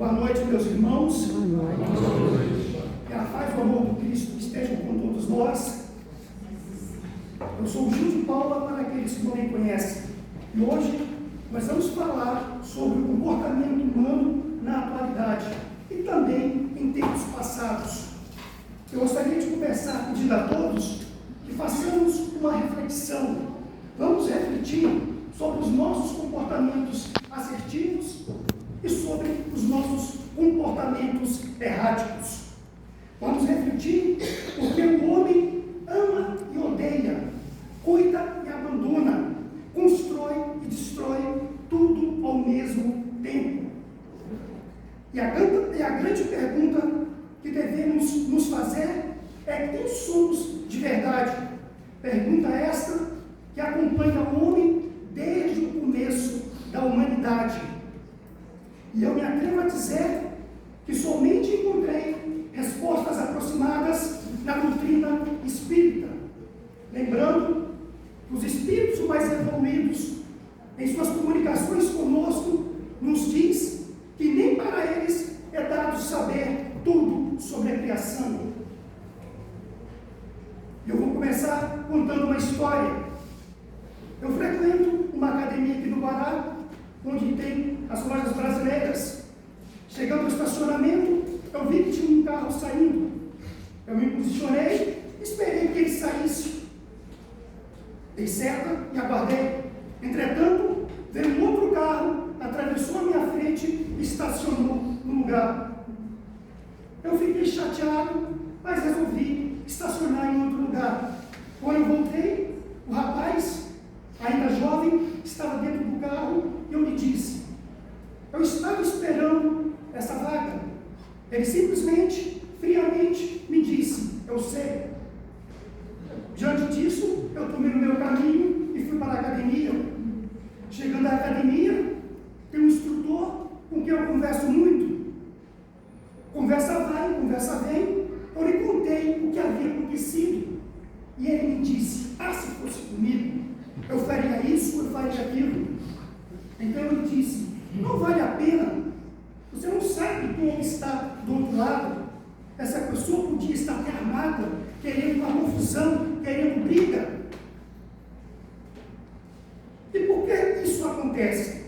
Boa noite, meus irmãos. Boa noite. Que a paz e o amor do Cristo estejam com todos nós. Eu sou o Gil de Paula, para aqueles que não me conhecem. E hoje nós vamos falar sobre o comportamento humano na atualidade e também em tempos passados. Eu gostaria de começar pedindo a todos que façamos uma reflexão. Vamos refletir sobre os nossos comportamentos assertivos e sobre os nossos comportamentos erráticos. Vamos refletir porque o homem ama e odeia, cuida e abandona, constrói e destrói tudo ao mesmo tempo. E a grande pergunta que devemos nos fazer é: quem somos de verdade? Pergunta esta que acompanha o homem desde o começo da humanidade. E eu me atrevo a dizer que somente encontrei respostas aproximadas na doutrina espírita. Lembrando que os espíritos mais evoluídos, em suas comunicações conosco, nos diz que nem para eles é dado saber tudo sobre a criação. Eu vou começar contando uma história. Eu frequento uma academia aqui no Pará, onde tem as lojas brasileiras. Chegando ao estacionamento, eu vi que tinha um carro saindo. Eu me posicionei, esperei que ele saísse. Dei seta e aguardei. Entretanto, veio um outro carro, atravessou a minha frente e estacionou no lugar. Eu fiquei chateado, mas resolvi estacionar em outro lugar. Quando eu voltei, o rapaz, ainda jovem, estava dentro do carro e eu lhe disse: eu estava esperando essa vaga. Ele simplesmente, friamente, me disse: eu sei. Diante disso, eu tomei o meu caminho e fui para a academia. Chegando à academia, tem um instrutor com quem eu converso muito. Conversa vai, conversa vem. Eu lhe contei o que havia acontecido. E ele me disse: ah, se fosse comigo, eu faria isso, eu faria aquilo. Então eu lhe disse: não vale a pena. Você não sabe quem está do outro lado. Essa pessoa podia estar até armada, querendo uma confusão, querendo briga. E por que isso acontece?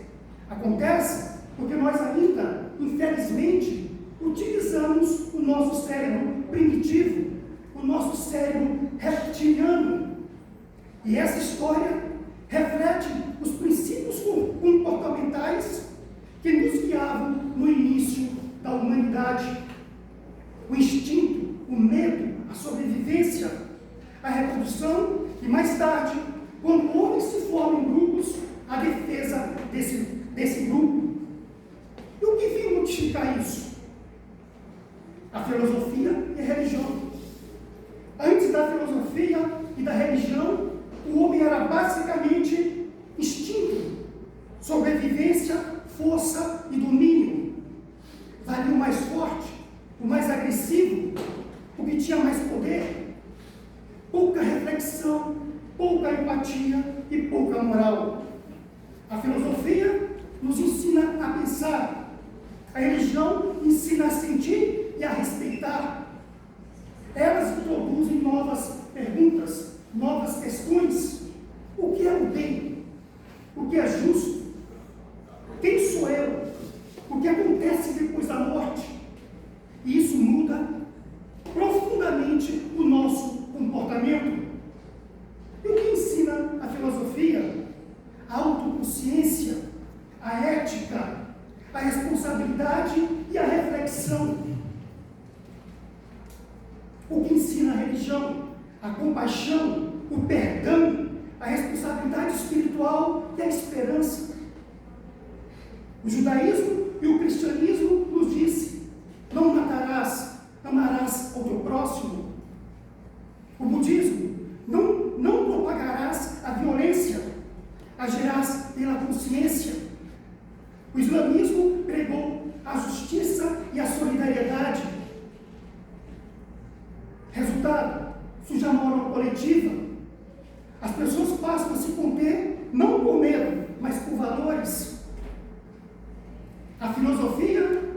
Acontece porque nós ainda, infelizmente, utilizamos o nosso cérebro primitivo, o nosso cérebro reptiliano. E essa história reflete os princípios comportamentais que nos guiavam no início da humanidade. O instinto, o medo, a sobrevivência, a reprodução e, mais tarde, quando o homem se forma em grupos, a defesa desse grupo. E o que veio modificar isso? A filosofia e a religião. Antes da filosofia e da religião, o homem era basicamente instinto, sobrevivência, força e domínio. Valia o mais forte, o mais agressivo, o que tinha mais poder. Pouca reflexão, pouca empatia e pouca moral. A filosofia nos ensina a pensar. A religião ensina a sentir e a respeitar. Elas introduzem novas perguntas, novas questões. O que é o bem? O que é justo? Quem sou eu? O que acontece depois da morte? E isso muda profundamente o nosso comportamento. E o que ensina a filosofia? A autoconsciência, a ética, a responsabilidade e a reflexão. O que ensina a religião? A compaixão, o perdão, a responsabilidade espiritual e a esperança. O judaísmo e o cristianismo nos dizem: não matarás, amarás ao teu próximo. O budismo: não propagarás a violência, agirás pela consciência. O islamismo pregou a justiça e a solidariedade. Resultado: surge a moral coletiva. As pessoas passam a se conter não por medo, mas por valores. A filosofia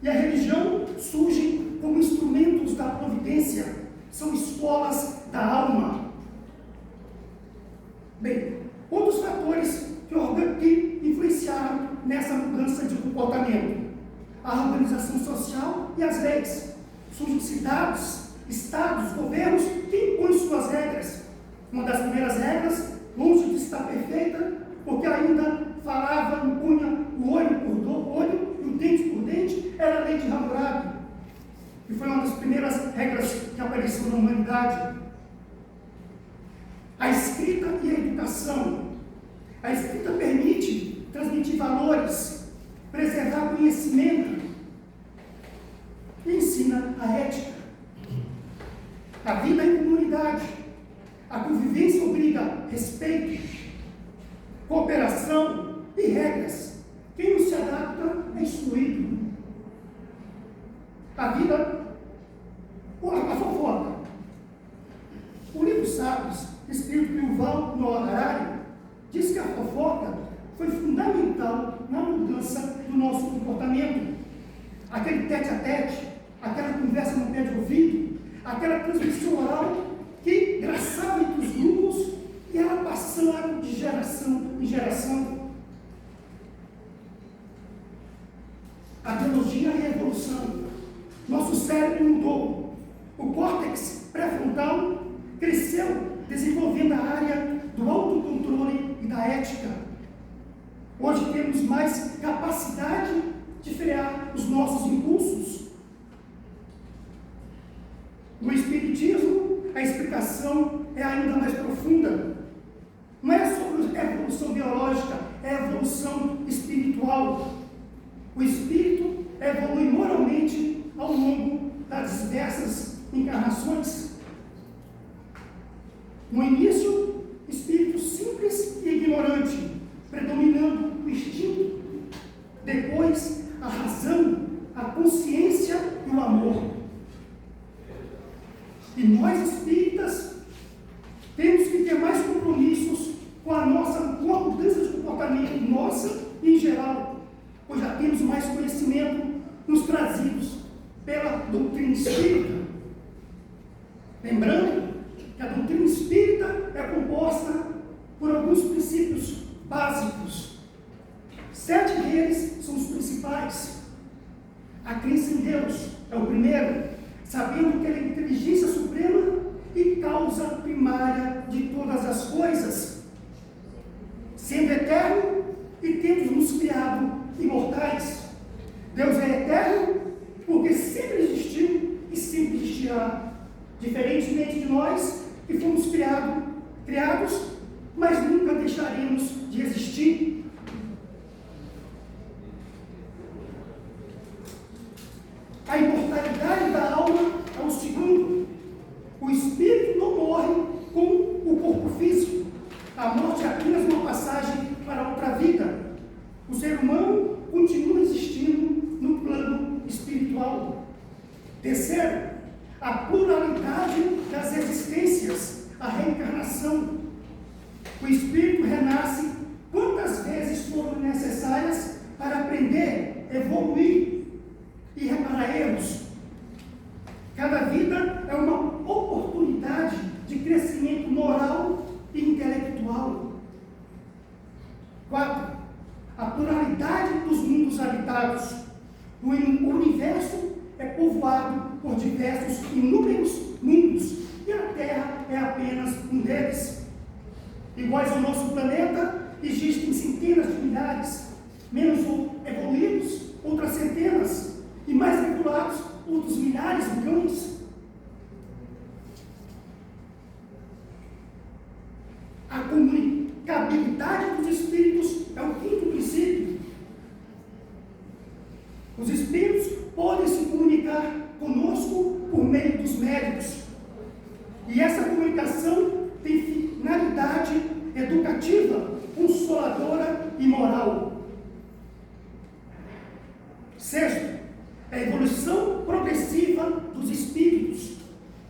e a religião surgem como instrumentos da providência, são escolas da alma. Bem, outros fatores que influenciaram nessa mudança de comportamento: a organização social e as leis. Surgem cidades, estados, governos que impõem suas regras. Uma das primeiras regras, longe de estar perfeita, porque ainda falava, impunha o olho por olho e o dente por dente, era a lei de Hammurabi, que foi uma das primeiras regras que apareceu na humanidade. A escrita e a educação. A escrita permite transmitir valores, preservar conhecimento e ensina a ética. A vida em comunidade. A convivência obriga respeito, cooperação e regras. Quem não se adapta é excluído. A vida, a fofoca. O livro Sábios, escrito por Yuval Noah Harari, diz que a fofoca foi fundamental na mudança do nosso comportamento. Aquele tete-a-tete, aquela conversa no pé de ouvido, aquela transmissão oral que graçava entre os grupos e ela passando de geração em geração. A biologia e a evolução. Nosso cérebro mudou. O córtex pré-frontal cresceu, desenvolvendo a área do autocontrole e da ética. Hoje temos mais capacidade de frear os nossos impulsos. No Espiritismo, a explicação é ainda mais profunda. Não é sobre a evolução biológica, é a evolução espiritual. O espírito evolui moralmente ao longo das diversas encarnações. No início, espírito simples e ignorante, predominando o instinto. Depois, a razão, a consciência e o amor. E nós, espíritas, temos que ter mais compromissos com a mudança de comportamento nossa e em geral, pois já temos mais conhecimento nos trazidos pela doutrina espírita. Lembrando que a doutrina espírita é composta por alguns princípios básicos. 7 deles são os principais. A crença em Deus é o primeiro, sabendo que Ele é a inteligência suprema e causa primária de todas as coisas, sendo eterno e tendo nos criado imortais. Deus é eterno porque sempre existiu e sempre existirá, diferentemente de nós que fomos criados, mas nunca deixaremos de existir. A imortalidade da alma é o segundo. O espírito não morre com o corpo físico. A morte é apenas uma passagem para outra vida. O ser humano continua existindo no plano espiritual. Terceiro, a pluralidade das existências, a reencarnação. O espírito renasce quantas vezes forem necessárias para aprender, evoluir e reparar erros. Cada vida é uma oportunidade de crescimento moral e intelectual. 4. A pluralidade dos mundos habitados. O universo é povoado por diversos, inúmeros mundos, e a Terra é apenas um deles. Iguais ao nosso planeta, existem centenas de milhares, menos evoluídos, outras centenas, e mais regulados, outros milhares, milhões. A comunicabilidade dos espíritos é o quinto princípio. Os espíritos podem se comunicar conosco por meio dos médiuns. E essa comunicação tem finalidade educativa, consoladora e moral. Sexto, a evolução progressiva dos espíritos.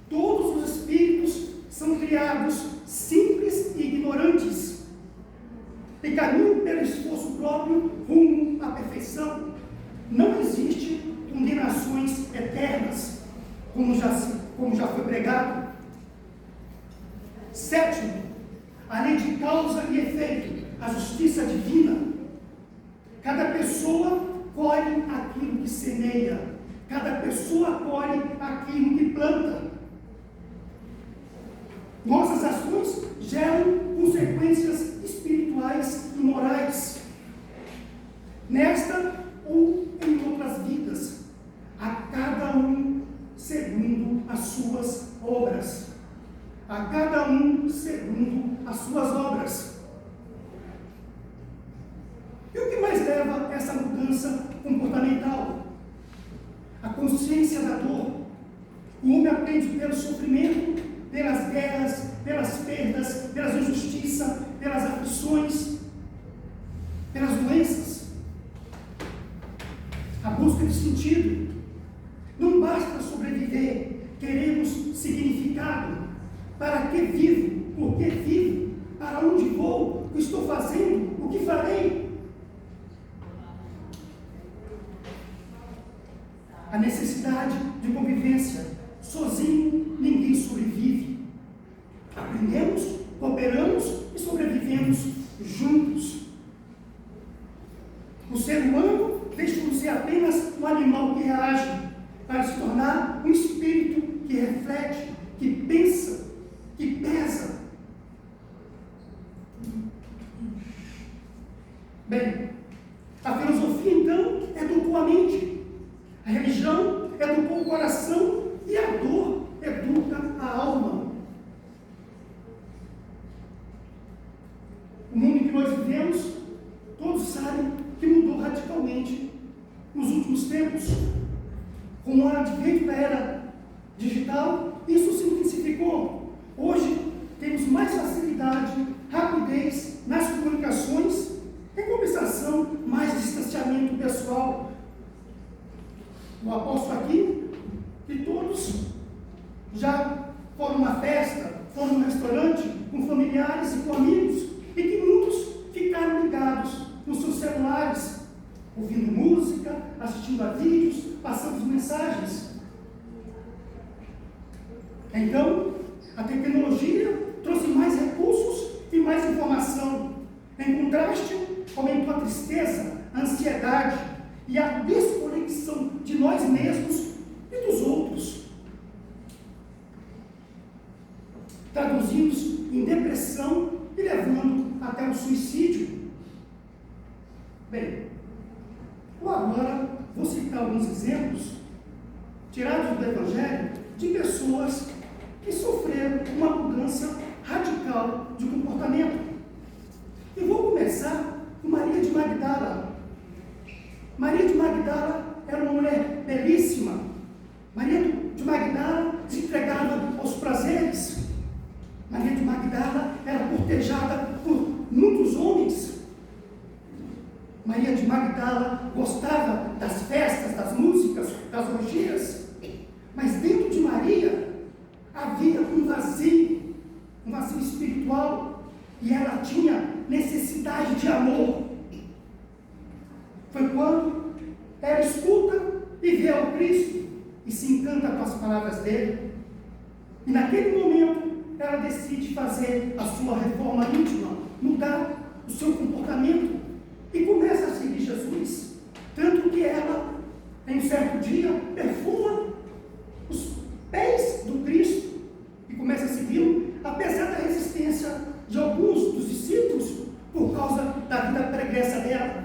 Todos os espíritos são criados simples e ignorantes e caminham pelo esforço próprio rumo à perfeição. Não existe condenações eternas, como já foi pregado. Sétimo, a lei de causa e efeito, a justiça divina. Cada pessoa colhe aquilo que semeia, cada pessoa colhe aquilo que planta. Nossas ações geram consequências espirituais e morais, nesta ou em outras vidas, a cada um segundo as suas obras. A cada um segundo as suas obras. E o que mais leva a essa mudança comportamental? A consciência da dor. O homem aprende pelo sofrimento, pelas guerras, pelas perdas, pelas injustiças, pelas aflições, pelas doenças. A busca de sentido. Não basta sobreviver, queremos significado. Para que vivo? Por que vivo? Para onde vou? O que estou fazendo? O que farei? A necessidade de convivência. Sozinho ninguém sobrevive. Aprendemos, cooperamos e sobrevivemos juntos. O ser humano deixou de ser apenas um animal que reage, para se tornar um espírito que reflete, que pensa, que pesa. Bem, a filosofia então educou a mente, a religião educou o coração e a dor educa a alma. O mundo em que nós vivemos, todos sabem que mudou radicalmente nos últimos tempos. Com o advento da era digital, isso se intensificou. Hoje temos mais facilidade, rapidez nas comunicações, em compensação, mais distanciamento pessoal. Eu aposto aqui que todos já foram numa festa, foram num restaurante com familiares e com amigos, e que muitos ficaram ligados nos seus celulares, ouvindo música, assistindo a vídeos, passando mensagens. Então, a tecnologia trouxe mais recursos e mais informação. Em contraste, aumentou a tristeza, a ansiedade e a desconexão de nós mesmos e dos outros, traduzidos em depressão e levando até o suicídio. Bem, eu agora vou citar alguns exemplos tirados do Evangelho de pessoas que sofreram uma mudança radical de comportamento. E vou começar com Maria de Magdala. Maria de Magdala era uma mulher belíssima. Maria de Magdala se entregava aos prazeres. Maria de Magdala era cortejada por muitos homens. Maria de Magdala gostava das festas, das músicas, das orgias. Mas dentro de Maria havia um vazio espiritual, e ela tinha necessidade de amor. Foi quando ela escuta e vê ao Cristo e se encanta com as palavras dele, e naquele momento ela decide fazer a sua reforma íntima, mudar o seu comportamento e começa a seguir Jesus, tanto que ela, em um certo dia, perfuma os pés do Cristo e começa a segui-lo, apesar da resistência de alguns dos discípulos por causa da vida pregressa dela.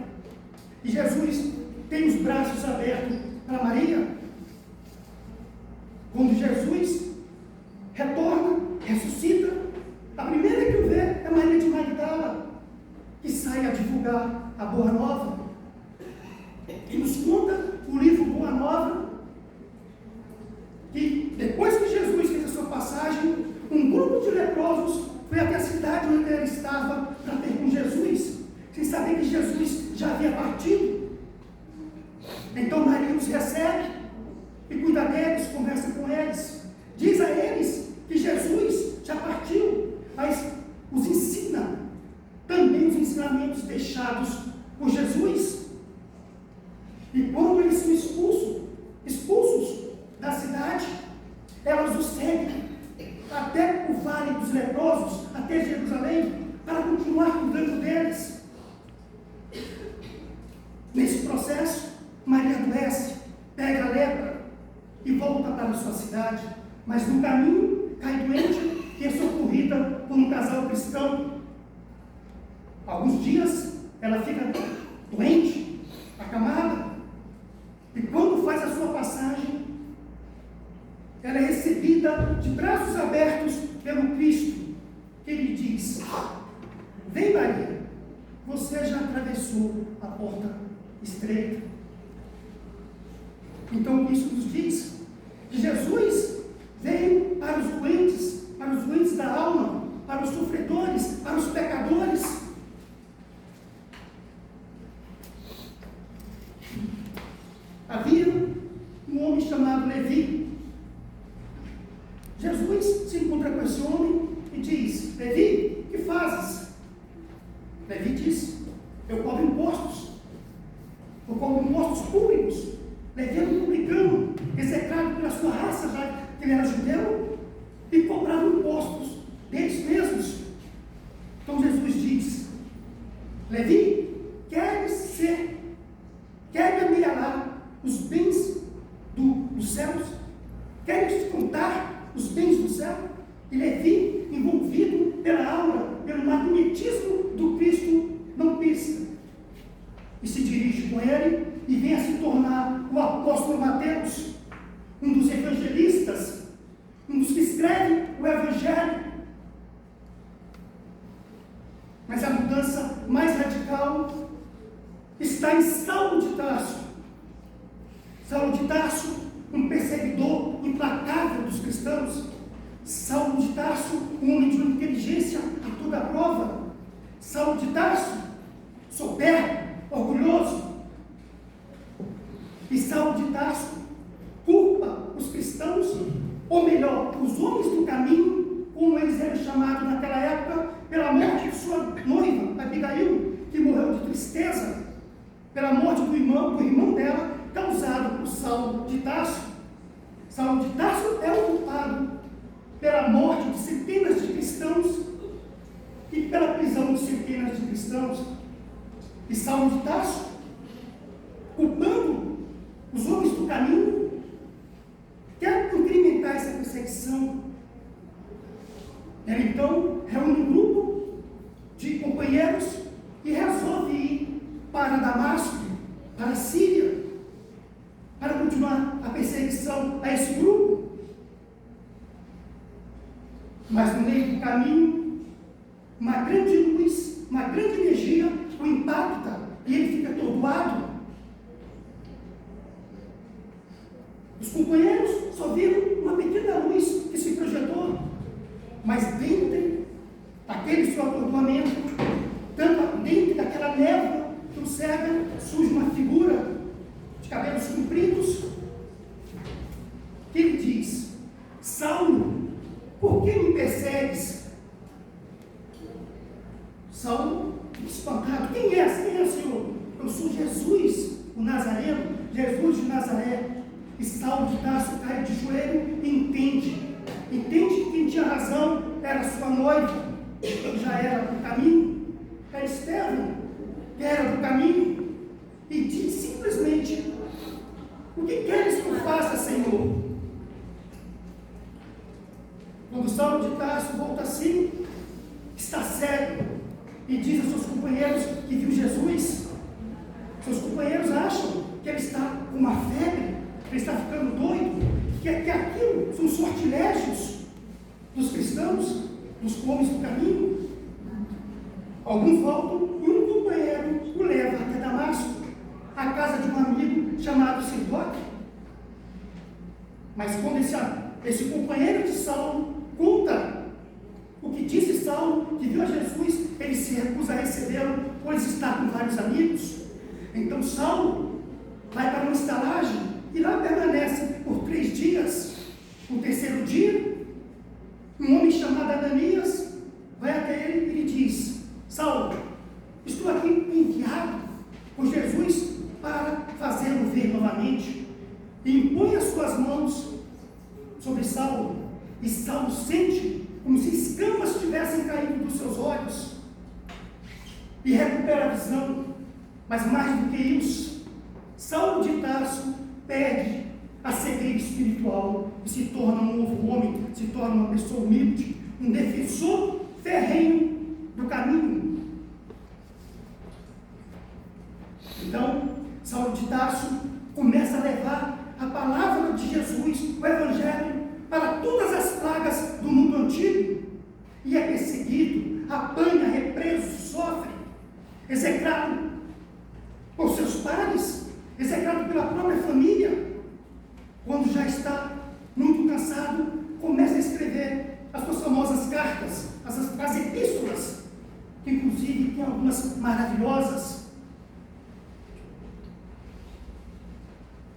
E Jesus tem os braços abertos para Maria. Quando Jesus retorna, ressuscita, a primeira que o vê é Maria de Magdala, que sai a divulgar a Boa Nova. E nos conta o livro Boa Nova, que depois que Jesus fez a sua passagem, um grupo de leprosos foi até a cidade onde ele estava para ter com Jesus, sem saber que Jesus já havia partido. Então Maria os recebe e cuida deles, conversa com eles, diz a eles que Jesus já partiu, mas os ensina também os ensinamentos deixados por Jesus. E quando expulsos da cidade. Elas o seguem até o vale dos leprosos, até Jerusalém, para continuar cuidando deles. Nesse processo, Maria adoece, pega a lepra e volta para a sua cidade, mas no caminho cai doente e é socorrida por um casal cristão. Alguns dias ela fica doente, acamada, e quando faz a sua passagem, ela é recebida de braços abertos pelo Cristo, que lhe diz: vem Maria, você já atravessou a porta estreita. Então o Cristo nos diz que Jesus veio para os doentes da alma, para os sofredores, para os pecadores. Havia um homem chamado Levi. Jesus se encontra com esse homem e diz: Levi, o que fazes? Levi diz: eu cobro impostos. Eu cobro impostos públicos. Levi era um publicano, execrado pela sua raça, já que ele era judeu, e cobrava impostos deles mesmos. Então Jesus diz: Levi, queres amealhar os bens dos céus? Queres contar os bens do céu? E Levi, envolvido pela aura, pelo magnetismo do Cristo, não pisca. E se dirige com ele e vem a se tornar o apóstolo Mateus, um dos evangelistas, um dos que escreve o Evangelho. Mas a mudança mais radical está em Saulo de Tarso. Saulo de Tarso, um perseguidor implacável dos cristãos. Saulo de Tarso, um homem de uma inteligência a toda prova. Saulo de Tarso, soberbo, orgulhoso. E Saulo de Tarso culpa os cristãos, ou melhor, os homens do caminho, como eles eram chamados naquela época, pela morte de sua noiva, Abigail, que morreu de tristeza, pela morte do irmão dela, causado por Saulo de Tarso. Saulo de Tarso é o culpado pela morte de centenas de cristãos e pela prisão de centenas de cristãos. E Saulo de Tarso, culpando os homens do caminho, quer incrementar essa perseguição. Ele então reúne um grupo de companheiros e resolve ir para Damasco, para a Síria, para continuar a perseguição a esse grupo. Mas no meio do caminho, uma grande luz, uma grande energia o impacta e ele fica atordoado. Os companheiros só viram uma pequena luz que se projetou, mas dentro daquele seu atordoamento, dentro daquela névoa que o cega, surge uma figura de cabelos compridos, que ele diz: Saulo, por que me persegues? Saulo, espantado: quem é, Senhor? Eu sou Jesus, o Nazareno, Jesus de Nazaré. E Saulo de Tarso cai de joelho e entende que quem tinha razão era sua noiva, que já era do caminho, era Estevão, que era do caminho, e diz simplesmente: o que queres que eu faça, Senhor? Quando Saulo de Tarso volta assim, está cego, e diz aos seus companheiros que viu Jesus. Seus companheiros acham que ele está com uma febre, que ele está ficando doido, que aquilo são sortilégios dos cristãos, dos homens do caminho. Alguns voltam e um companheiro o leva até Damasco, à casa de um amigo chamado Sidoque. Mas quando esse companheiro de Saulo conta o que disse Saulo, que viu a Jesus, ele se recusa a recebê-lo, pois está com vários amigos. Então Saulo vai para uma estalagem e lá permanece por 3 dias. No terceiro dia, um homem chamado Ananias vai até ele e lhe diz: Saulo, estou aqui enviado por Jesus para fazê-lo ver ver novamente, e impõe as suas mãos sobre Saulo, e Saulo sente como se escamas tivessem caído dos seus olhos, e recupera a visão. Mas mais do que isso, Saulo de Tarso perde a cegueira espiritual e se torna um novo homem, se torna uma pessoa humilde, um defensor ferrenho do caminho. Então, Saulo de Tarso começa a levar a palavra de Jesus, o Evangelho, para todas as pragas do mundo antigo, e é perseguido, apanha, represo, sofre, execrado por seus pares, execrado pela própria família. Quando já está muito cansado, começa a escrever as suas famosas cartas, as epístolas, que inclusive tem algumas maravilhosas.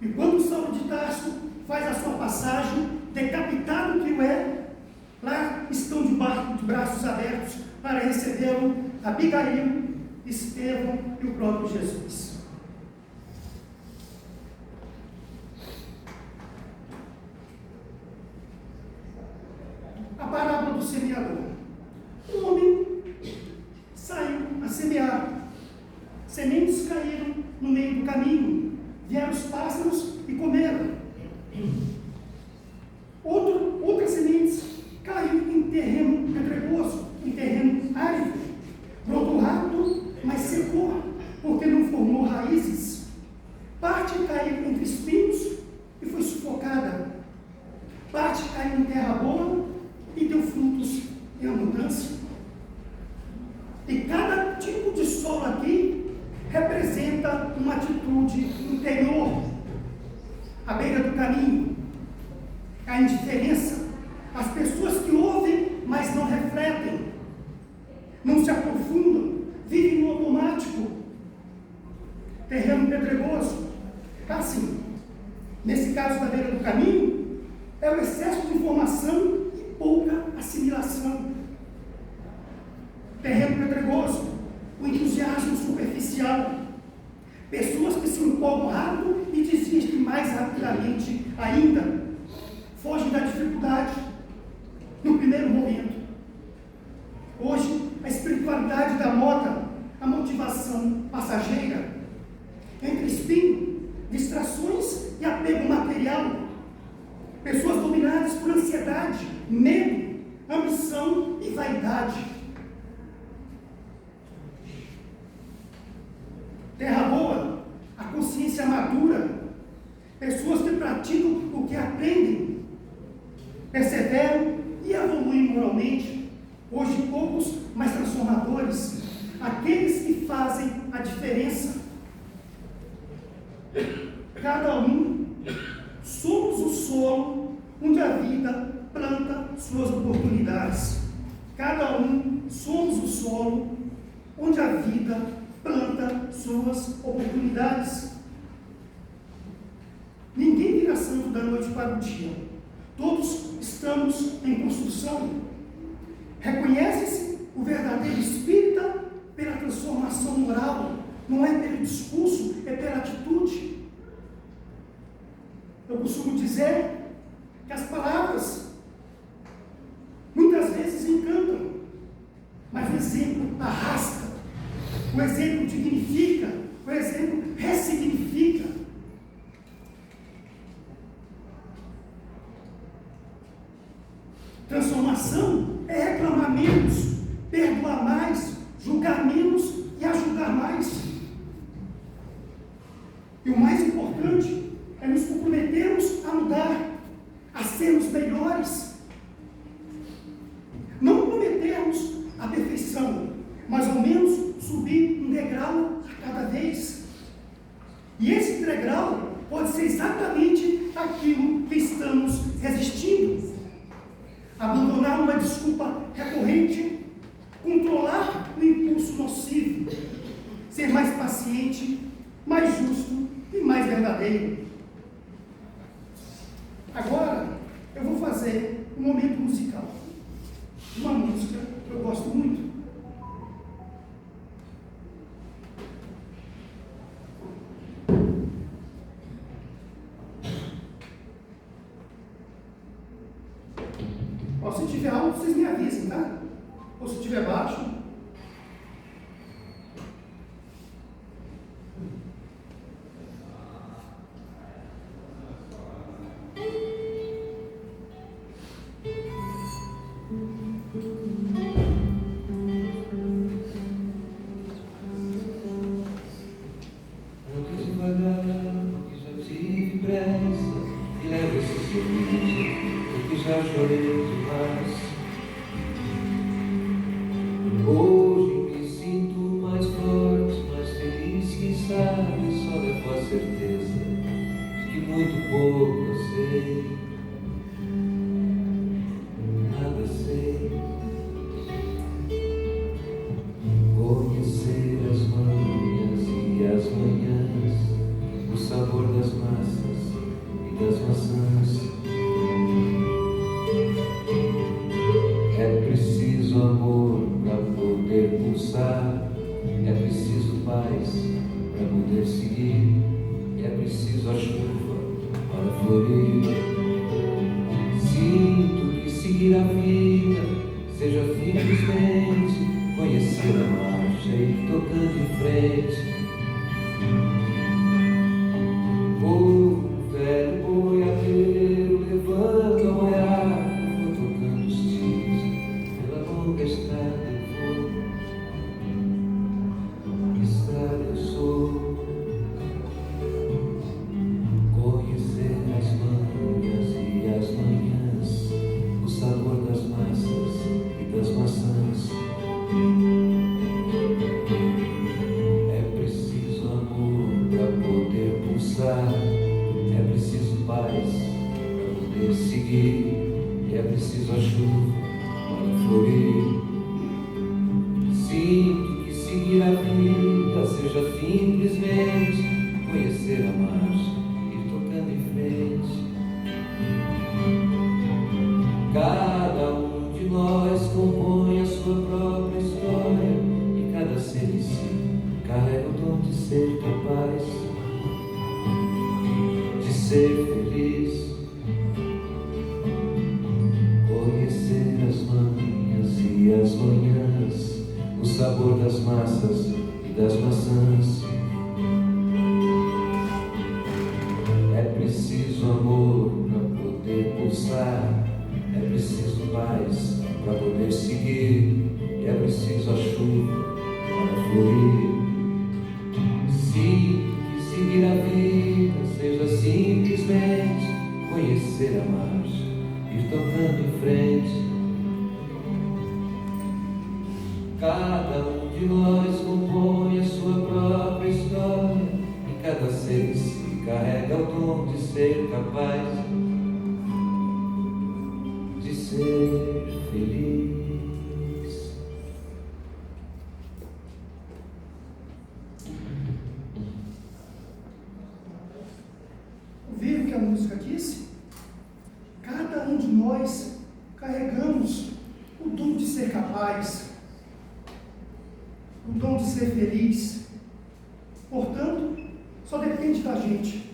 E quando Saulo de Tarso faz a sua passagem, decapitado que o é, lá estão de braços abertos para recebê-lo Abigail, Estevão e o próprio Jesus. A parábola do semeador. Um homem saiu a semear. Sementes caíram no meio do caminho. Vieram os pássaros e comeram. Outras sementes caiu em terreno pedregoso, em terreno árido. Brotou rápido, mas secou, porque não formou raízes. Parte caiu entre espinhos e foi sufocada. Parte caiu em terra boa e deu frutos em abundância. E cada tipo de solo aqui representa uma atitude interior, à beira do caminho, a indiferença, as pessoas que ouvem, mas não refletem, não se aprofundam, vivem no automático, terreno pedregoso. Assim, nesse caso da beira do caminho, é o excesso de informação e pouca assimilação. Terreno pedregoso, o entusiasmo superficial, pessoas que se empolgam rápido e desistem mais rapidamente ainda, fogem da dificuldade no primeiro momento. Hoje, a espiritualidade da moda, a motivação passageira, entre espinho, distrações e apego material, pessoas dominadas por ansiedade, medo, ambição e vaidade. Terra boa, a consciência madura, pessoas que praticam o que aprendem, perseveram e evoluem moralmente. Hoje poucos, mas transformadores, aqueles que fazem a diferença. Cada um somos o solo onde a vida planta suas oportunidades. Cada um somos o solo onde a vida planta suas oportunidades. Ninguém vira santo da noite para o dia. Todos estamos em construção. Reconhece-se o verdadeiro espírita pela transformação moral. Não é pelo discurso, é pela atitude. Eu costumo dizer que as palavras muitas vezes encantam, mas o exemplo arrasta, o exemplo dignifica, o exemplo ressignifica. Transformação é reclamar menos, perdoar mais, julgar menos e ajudar mais. E o mais importante é nos comprometermos a mudar, a sermos melhores. Não prometermos a perfeição, mas ao menos subir um degrau a cada vez. E esse degrau pode ser exatamente aquilo que estamos resistindo. Abandonar uma desculpa recorrente, controlar o impulso nocivo, ser mais paciente, mais justo e mais verdadeiro. Agora, eu vou fazer um momento musical. Uma música que eu gosto muito. Ó, se tiver alto, vocês me avisem, tá? Ou se tiver baixo. Ouviram o que a música disse? Cada um de nós carregamos o dom de ser capaz, o dom de ser feliz. Portanto, só depende da gente.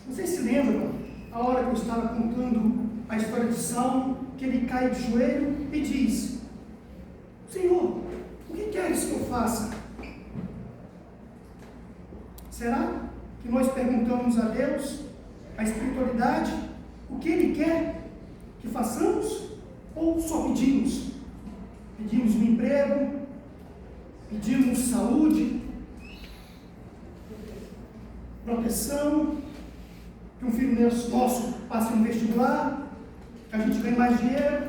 Vocês se lembram a hora que eu estava contando a história de Saulo, que ele cai de joelho e diz: Senhor, o que queres que eu faça? Será que nós perguntamos a Deus, a espiritualidade, o que Ele quer que façamos? Ou só pedimos? Pedimos um emprego, pedimos saúde, proteção, que um filho nosso passe no vestibular, que a gente ganhe mais dinheiro.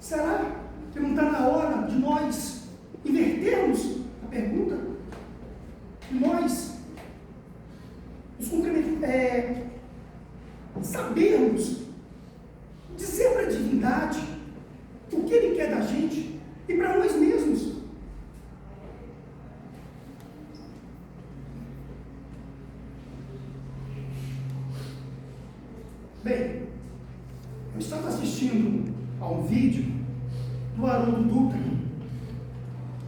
Será que não está na hora de nós invertermos a pergunta? E nós sabermos dizer para a divindade o que Ele quer da gente e para nós mesmos. Bem, eu estava assistindo a um vídeo do Haroldo Dutra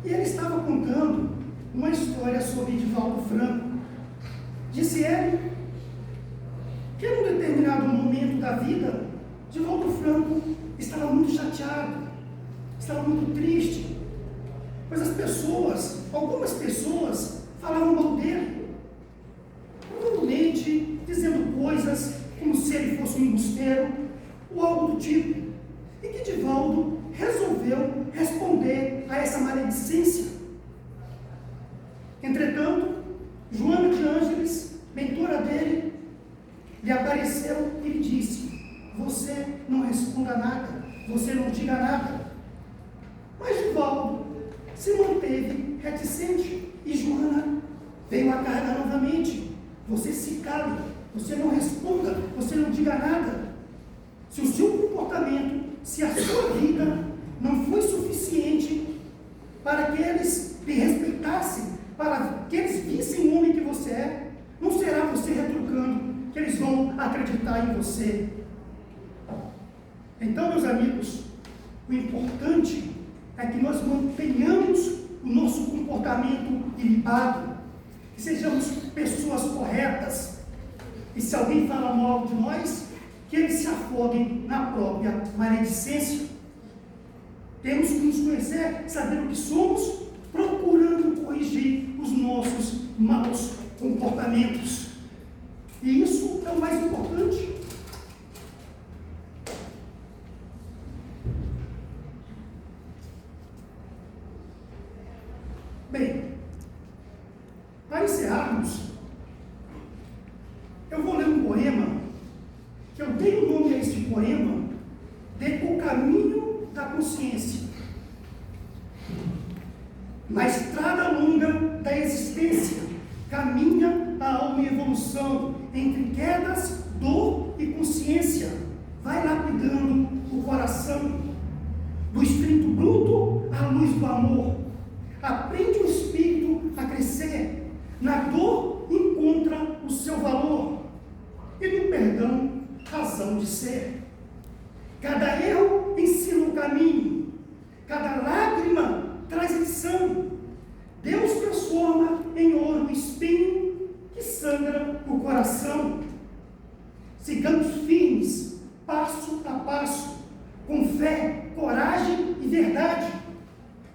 e ele estava contando uma história sobre Divaldo Franco. Disse ele determinado momento da vida, Divaldo Franco estava muito chateado, estava muito triste, pois algumas pessoas falavam mal dele, provavelmente dizendo coisas como se ele fosse um embusteiro ou algo do tipo, e que Divaldo resolveu responder a essa maledicência. Entretanto, Joana de Ângeles, mentora dele, lhe apareceu e lhe disse: você não responda nada, você não diga nada. Mas Divaldo se manteve reticente e Joana veio a carga novamente: você se cale, você não responda, você não diga nada. Se o seu comportamento, se a sua vida não foi suficiente para que eles lhe respeitassem, para que eles vissem o homem que você é, não será você retrucando que eles vão acreditar em você. Então, meus amigos, o importante é que nós mantenhamos o nosso comportamento ilibado, que sejamos pessoas corretas, e se alguém fala mal de nós, que eles se afoguem na própria maledicência. Temos que nos conhecer, saber o que somos, procurando corrigir os nossos maus comportamentos. E isso é o mais importante. Bem, para encerrarmos, eu vou ler um poema, que eu dei o nome a este poema de O Caminho da Consciência. Na estrada longa da existência, caminha a alma em evolução, entre quedas, dor e consciência, vai lapidando o coração, do espírito bruto à luz do amor, aprende o espírito a crescer, na dor encontra o seu valor, e no perdão, razão de ser. Cada erro ensina o caminho, cada lágrima traz lição. Deus transforma em ouro o espinho que sangra o coração. Sigamos firmes, passo a passo, com fé, coragem e verdade,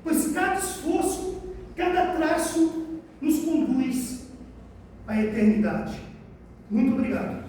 pois cada esforço, cada traço nos conduz à eternidade. Muito obrigado.